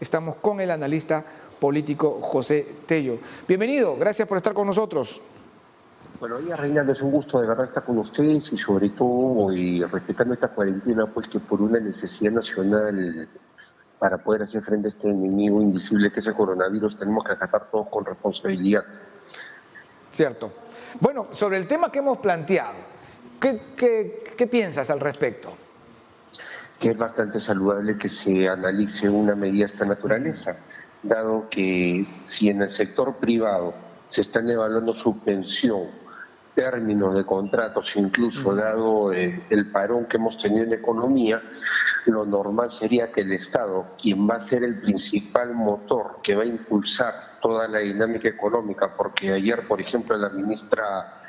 Estamos con el analista político José Tello. Bienvenido, gracias por estar con nosotros. Buenos días, Reinaldo, es un gusto de verdad estar con ustedes y sobre todo respetando esta cuarentena, pues que por una necesidad nacional para poder hacer frente a este enemigo invisible que es el coronavirus, tenemos que acatar todos con responsabilidad. Cierto. Bueno, sobre el tema que hemos planteado, ¿qué piensas al respecto? Que es bastante saludable que se analice una medida de esta naturaleza, dado que si en el sector privado se están evaluando suspensión, términos de contratos, incluso dado el parón que hemos tenido en la economía, lo normal sería que el Estado, quien va a ser el principal motor que va a impulsar toda la dinámica económica, porque ayer, por ejemplo, la ministra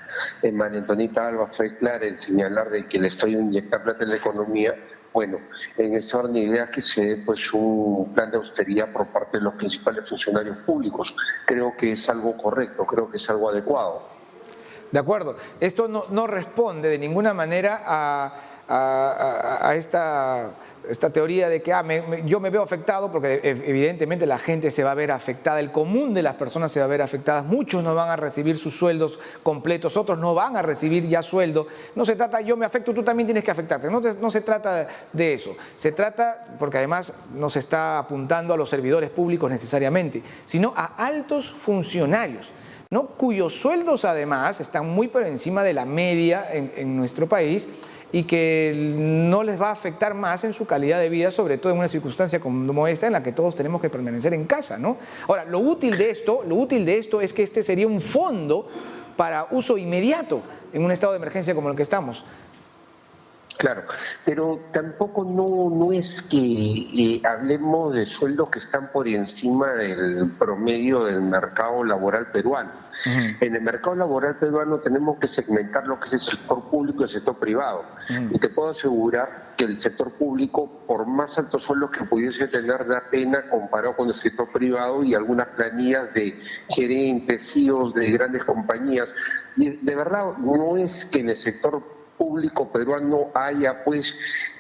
María Antonieta Alba fue clara en señalar de que el Estado iba a inyectar plata en la economía. Bueno, en esa orden de ideas que se dé pues un plan de austeridad por parte de los principales funcionarios públicos. Creo que es algo correcto, creo que es algo adecuado. De acuerdo. Esto no responde de ninguna manera a esta teoría de que yo me veo afectado, porque evidentemente la gente se va a ver afectada, el común de las personas se va a ver afectadas, muchos no van a recibir sus sueldos completos, otros no van a recibir ya sueldo. No se trata, yo me afecto, tú también tienes que afectarte, no se trata de eso. Se trata, porque además no se está apuntando a los servidores públicos necesariamente, sino a altos funcionarios, ¿no? Cuyos sueldos además están muy por encima de la media en nuestro país y que no les va a afectar más en su calidad de vida, sobre todo en una circunstancia como esta en la que todos tenemos que permanecer en casa, ¿no? Ahora, lo útil de esto es que este sería un fondo para uso inmediato en un estado de emergencia como el que estamos. Claro, pero tampoco no es que hablemos de sueldos que están por encima del promedio del mercado laboral peruano. En el mercado laboral peruano tenemos que segmentar lo que es el sector público y el sector privado. Y te puedo asegurar que el sector público, por más altos sueldos que pudiese tener, da pena comparado con el sector privado y algunas planillas de gerentes, CEOs de grandes compañías. De verdad, no es que en el sector público peruano haya pues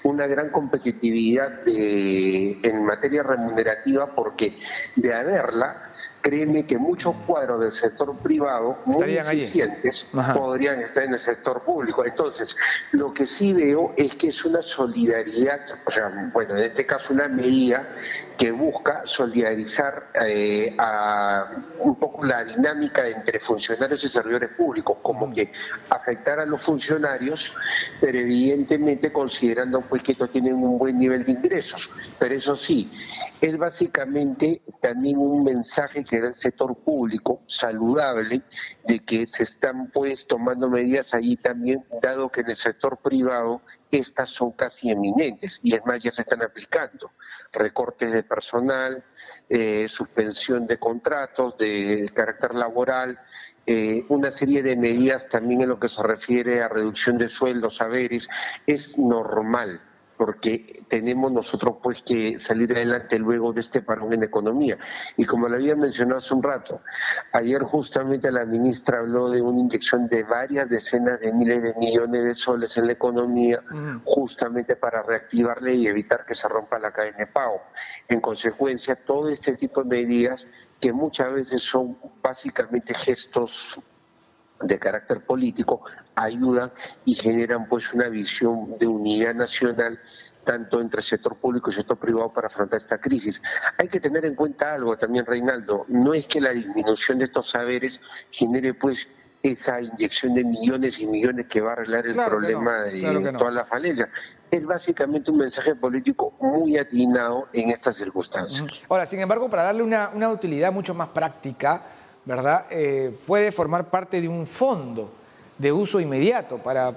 una gran competitividad en materia remunerativa, porque de haberla, créeme que muchos cuadros del sector privado muy eficientes podrían estar en el sector público. Entonces, lo que sí veo es que es una solidaridad, o sea, bueno, en este caso una medida que busca solidarizar un poco la dinámica entre funcionarios y servidores públicos, como que afectar a los funcionarios, pero evidentemente considerando pues que estos tienen un buen nivel de ingresos. Pero eso sí, es básicamente también un mensaje que da el sector público saludable de que se están pues tomando medidas allí también, dado que en el sector privado estas son casi eminentes y es más ya se están aplicando recortes de personal, suspensión de contratos de carácter laboral, una serie de medidas también en lo que se refiere a reducción de sueldos, saberes. Es normal, porque tenemos nosotros pues que salir adelante luego de este parón en economía. Y como lo había mencionado hace un rato, ayer justamente la ministra habló de una inyección de varias decenas de miles de millones de soles en la economía, justamente para reactivarla y evitar que se rompa la cadena de pago. En consecuencia, todo este tipo de medidas, que muchas veces son básicamente gestos de carácter político, ayudan y generan pues una visión de unidad nacional tanto entre el sector público y el sector privado para afrontar esta crisis. Hay que tener en cuenta algo también, Reinaldo, no es que la disminución de estos saberes genere pues esa inyección de millones y millones que va a arreglar el problema de toda la falencia. Es básicamente un mensaje político muy atinado en estas circunstancias. Ahora, sin embargo, para darle una utilidad mucho más práctica, ¿verdad? Puede formar parte de un fondo de uso inmediato para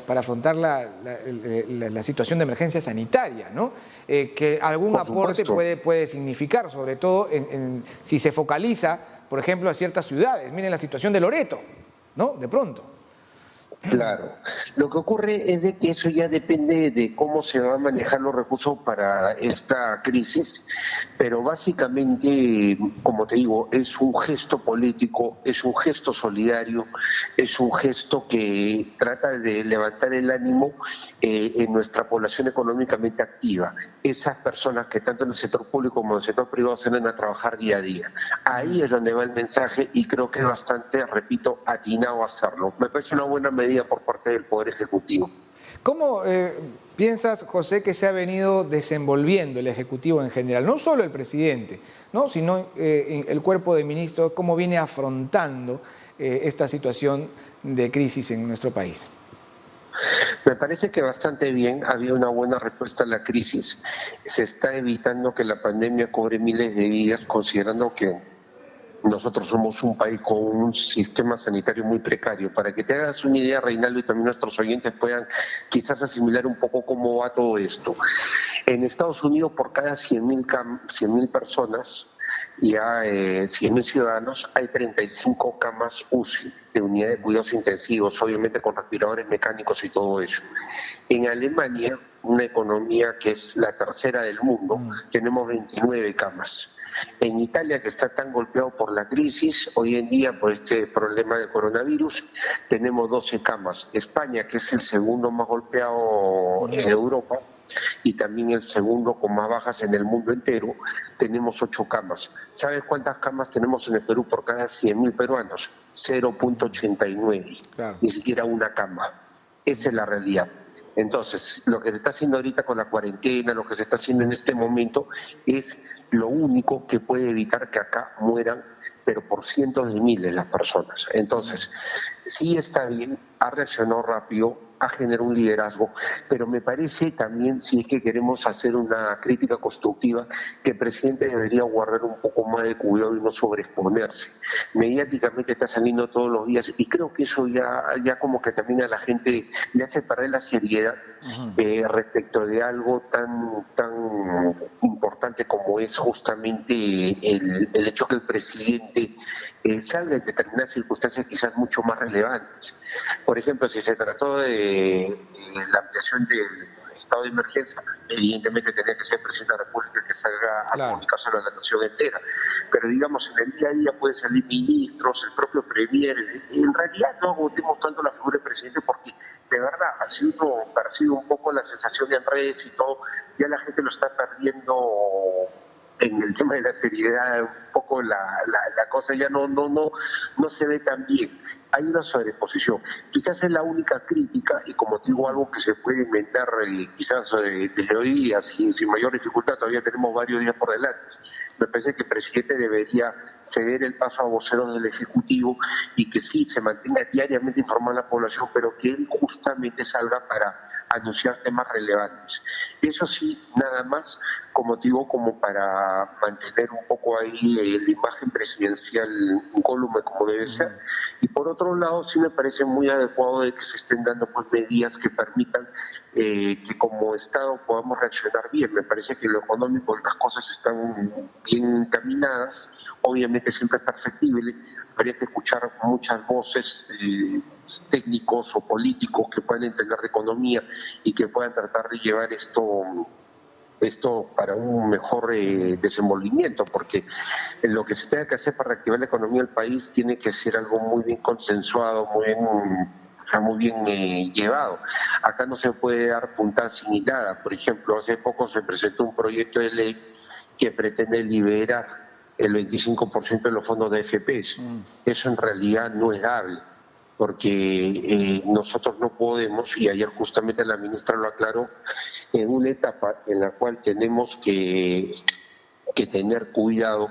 afrontar la situación de emergencia sanitaria, ¿no? Que algún aporte puede significar, sobre todo si se focaliza, por ejemplo, a ciertas ciudades. Miren la situación de Loreto, ¿no? De pronto. Claro. Lo que ocurre es de que eso ya depende de cómo se van a manejar los recursos para esta crisis, pero básicamente, como te digo, es un gesto político, es un gesto solidario, es un gesto que trata de levantar el ánimo en nuestra población económicamente activa. Esas personas que tanto en el sector público como en el sector privado salen a trabajar día a día. Ahí es donde va el mensaje y creo que es bastante, repito, atinado hacerlo. Me parece una buena medida por parte del Poder Ejecutivo. ¿Cómo piensas, José, que se ha venido desenvolviendo el Ejecutivo en general? No solo el presidente, ¿no? Sino el cuerpo de ministros, cómo viene afrontando esta situación de crisis en nuestro país. Me parece que bastante bien, había una buena respuesta a la crisis, se está evitando que la pandemia cobre miles de vidas, considerando que nosotros somos un país con un sistema sanitario muy precario. Para que te hagas una idea, Reinaldo, y también nuestros oyentes puedan quizás asimilar un poco cómo va todo esto. En Estados Unidos, por cada 100.000 personas, ya 100.000 ciudadanos, hay 35 camas UCI de unidad de cuidados intensivos, obviamente con respiradores mecánicos y todo eso. En Alemania, una economía que es la tercera del mundo, tenemos 29 camas. En Italia, que está tan golpeado por la crisis, hoy en día por este problema del coronavirus, tenemos 12 camas. España, que es el segundo más golpeado en Europa y también el segundo con más bajas en el mundo entero, tenemos 8 camas. ¿Sabes cuántas camas tenemos en el Perú por cada 100.000 peruanos? 0.89, claro. Ni siquiera una cama. Esa es la realidad. Entonces, lo que se está haciendo ahorita con la cuarentena, lo que se está haciendo en este momento, es lo único que puede evitar que acá mueran, pero por cientos de miles las personas. Entonces, sí está bien, ha reaccionado rápido, ha generado un liderazgo, pero me parece también, si es que queremos hacer una crítica constructiva, que el presidente debería guardar un poco más de cuidado y no sobreexponerse. Mediáticamente está saliendo todos los días y creo que eso ya como que también a la gente le hace perder la seriedad respecto de algo tan importante como es justamente el hecho que el presidente salga en determinadas circunstancias quizás mucho más relevantes. Por ejemplo, si se trató de la ampliación del estado de emergencia, evidentemente tenía que ser el presidente de la República que salga a comunicárselo a la nación entera. Pero digamos, en el día a día pueden salir ministros, el propio premier. En realidad no agotemos tanto la figura del presidente porque de verdad, así uno percibe un poco la sensación de en redes y todo, ya la gente lo está perdiendo en el tema de la seriedad, un poco la cosa ya no se ve tan bien. Hay una sobreposición. Quizás es la única crítica, y como te digo, algo que se puede inventar quizás desde hoy día, sin mayor dificultad, todavía tenemos varios días por delante. Me parece que el presidente debería ceder el paso a voceros del Ejecutivo y que sí, se mantenga diariamente informada a la población, pero que él justamente salga para anunciar temas relevantes. Eso sí, nada más, como te digo, como para mantener un poco ahí la imagen presidencial incólume como debe ser. Y por otro lado, sí me parece muy adecuado de que se estén dando pues medidas que permitan que como Estado podamos reaccionar bien. Me parece que en lo económico las cosas están bien encaminadas, obviamente siempre es perfectible, habría que escuchar muchas voces técnicos o políticos que puedan entender de economía y que puedan tratar de llevar esto para un mejor desenvolvimiento, porque lo que se tenga que hacer para reactivar la economía del país tiene que ser algo muy bien consensuado, muy bien llevado. Acá no se puede dar puntada sin hilada. Por ejemplo, hace poco se presentó un proyecto de ley que pretende liberar el 25% de los fondos de AFPs. Eso en realidad no es dable, porque nosotros no podemos, y ayer justamente la ministra lo aclaró, en una etapa en la cual tenemos que tener cuidado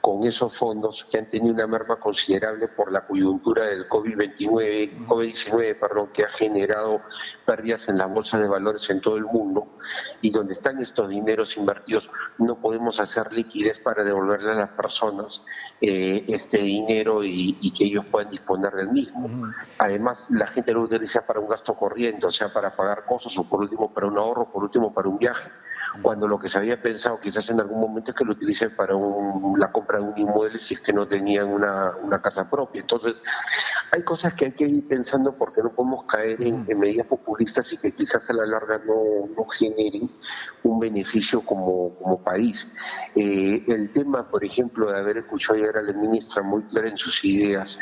con esos fondos que han tenido una merma considerable por la coyuntura del COVID-19, que ha generado pérdidas en las bolsas de valores en todo el mundo, y donde están estos dineros invertidos, no podemos hacer liquidez para devolverle a las personas este dinero y que ellos puedan disponer del mismo. Además, la gente lo utiliza para un gasto corriente, o sea, para pagar cosas, o por último para un ahorro, por último para un viaje. cuando lo que se había pensado quizás en algún momento es que lo utilicen para la compra de un inmueble si es que no tenían una casa propia. Entonces, hay cosas que hay que ir pensando porque no podemos caer en medidas populistas y que quizás a la larga no generen un beneficio como país. El tema, por ejemplo, de haber escuchado ayer a la ministra muy clara en sus ideas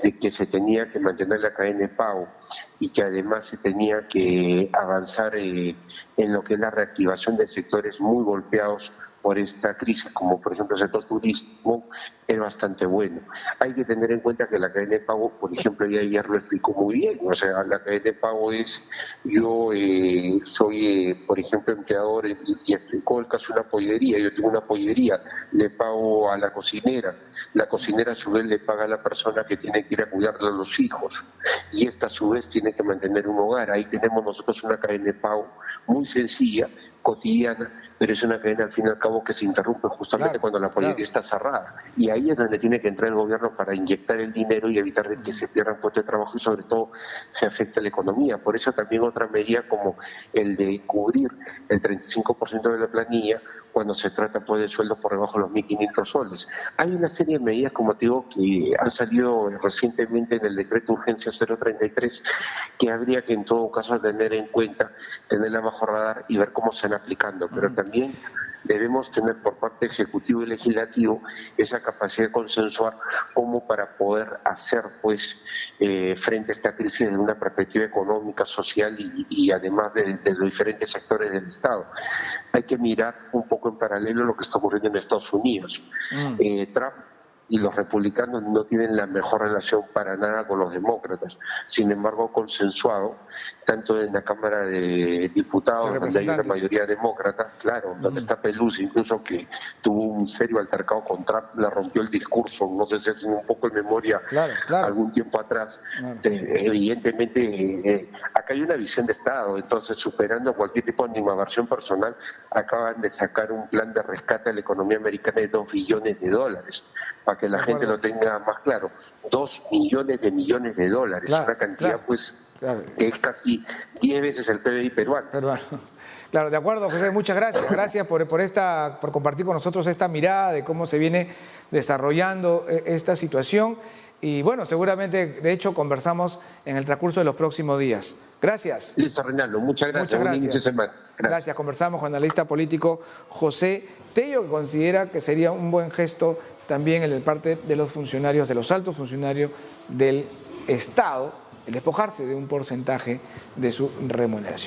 de que se tenía que mantener la cadena de pago y que además se tenía que avanzar en lo que es la reactivación de sectores muy golpeados por esta crisis, como por ejemplo el sector turismo, es bastante bueno. Hay que tener en cuenta que la cadena de pago, por ejemplo, ya ayer lo explicó muy bien, o sea, la cadena de pago es, yo soy, por ejemplo, empleador y explicó el caso de una pollería, yo tengo una pollería, le pago a la cocinera a su vez le paga a la persona que tiene que ir a cuidarle a los hijos, y esta a su vez tiene que mantener un hogar. Ahí tenemos nosotros una cadena de pago muy sencilla, cotidiana, pero es una cadena al fin y al cabo que se interrumpe justamente cuando la pollería está cerrada. Y ahí es donde tiene que entrar el gobierno para inyectar el dinero y evitar de que se pierdan puestos de trabajo y sobre todo se afecte la economía. Por eso también otra medida como el de cubrir el 35% de la planilla cuando se trata pues, de sueldos por debajo de los 1.500 soles. Hay una serie de medidas, como te digo, que han salido recientemente en el decreto de urgencia 033 que habría que en todo caso tener en cuenta, tenerla bajo radar y ver cómo se van aplicando, pero también debemos tener por parte ejecutivo y legislativo esa capacidad de consensuar como para poder hacer pues frente a esta crisis desde una perspectiva económica, social y además de los diferentes sectores del Estado. Hay que mirar un poco en paralelo lo que está ocurriendo en Estados Unidos. Trump y los republicanos no tienen la mejor relación para nada con los demócratas. Sin embargo, consensuado, tanto en la Cámara de Diputados, donde hay una mayoría demócrata, claro, donde está Pelosi, incluso que tuvo un serio altercado con Trump, le rompió el discurso, no sé si hacen un poco de memoria algún tiempo atrás. Evidentemente, acá hay una visión de Estado, entonces superando cualquier tipo de animadversión personal, acaban de sacar un plan de rescate a la economía americana de $2 billones, para que la gente lo tenga más claro, 2 millones de millones de dólares, una cantidad que es casi 10 veces el PBI peruano. Claro, de acuerdo, José, muchas gracias. Gracias por compartir con nosotros esta mirada de cómo se viene desarrollando esta situación. Y bueno, seguramente, de hecho, conversamos en el transcurso de los próximos días. Gracias. Listo, Reinaldo, muchas gracias. Buen inicio de semana. Gracias. Conversamos con el analista político José Tello, que considera que sería un buen gesto también en el parte de los funcionarios, de los altos funcionarios del Estado, el despojarse de un porcentaje de su remuneración.